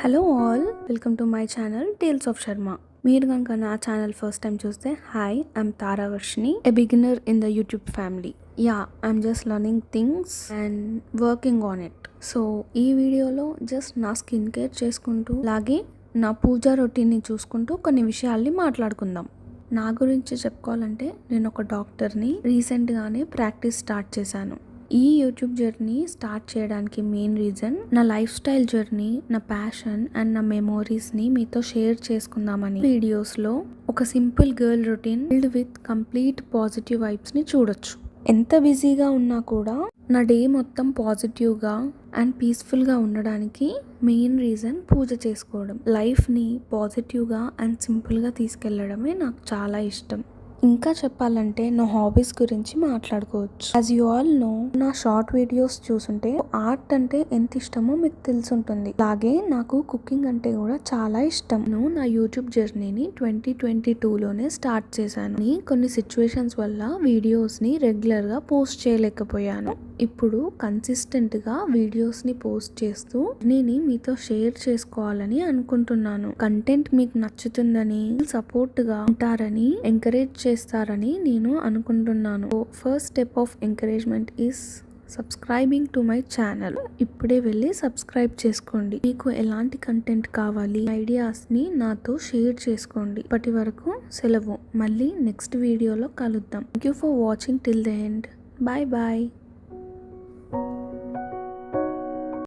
Hello all, welcome to my channel tales of Sharma. మీరు కనుక నా ఛానల్ ఫస్ట్ టైం చూస్తే hi, I'm Tara Varshini, a beginner in the YouTube family. I'm just learning things and working on it. So ఈ వీడియోలో just నా skin care చేసుకుంటూ అలాగే నా పూజా రొటీన్ని చూసుకుంటూ కొన్ని విషయాల్ని మాట్లాడుకుందాం. నా గురించి చెప్పుకోవాలంటే నేను ఒక డాక్టర్ని, రీసెంట్గానే ప్రాక్టీస్ స్టార్ట్ చేశాను. ఈ యూట్యూబ్ జర్నీ స్టార్ట్ చేయడానికి మెయిన్ రీజన్ నా లైఫ్ స్టైల్ జర్నీ, నా ప్యాషన్ అండ్ నా మెమోరీస్ని మీతో షేర్ చేసుకుందామని. వీడియోస్లో ఒక simple girl routine filled with complete positive వైబ్స్ని చూడొచ్చు. ఎంత బిజీగా ఉన్నా కూడా నా డే మొత్తం పాజిటివ్గా అండ్ పీస్ఫుల్గా ఉండడానికి మెయిన్ రీజన్ పూజ చేసుకోవడం. లైఫ్ని పాజిటివ్గా అండ్ సింపుల్గా తీసుకెళ్లడమే నాకు చాలా ఇష్టం. ఇంకా చెప్పాలంటే నా హాబీస్ గురించి మాట్లాడుకోవచ్చు. యాజ్ యూ ఆల్ నో, నా షార్ట్ వీడియోస్ చూసుంటే ఆర్ట్ అంటే ఎంత ఇష్టమో మీకు తెలుసుంటుంది. అలాగే నాకు కుకింగ్ అంటే కూడా చాలా ఇష్టం. నేను నా యూట్యూబ్ జర్నీని 2022లోనే స్టార్ట్ చేశాను. కొన్ని సిచ్యువేషన్స్ వల్ల వీడియోస్ని రెగ్యులర్గా పోస్ట్ చేయలేకపోయాను. ఇప్పుడు కన్సిస్టెంట్గా వీడియోస్ని పోస్ట్ చేస్తూ నేను మీతో షేర్ చేసుకోవాలని అనుకుంటున్నాను. కంటెంట్ మీకు నచ్చుతుందని, సపోర్ట్గా ఉంటారని, ఎంకరేజ్ చేస్తారని నేను అనుకుంటున్నాను. First step of encouragement is subscribing to my channel. ఇప్పుడే వెళ్ళి సబ్స్క్రైబ్ చేసుకోండి. మీకు ఎలాంటి కంటెంట్ కావాలి, ఐడియాస్ని నాతో షేర్ చేసుకోండి. ఇప్పటి వరకు సెలవు. మళ్ళీ నెక్స్ట్ వీడియోలో కలుద్దాం. Thank you for watching till the end. Bye bye.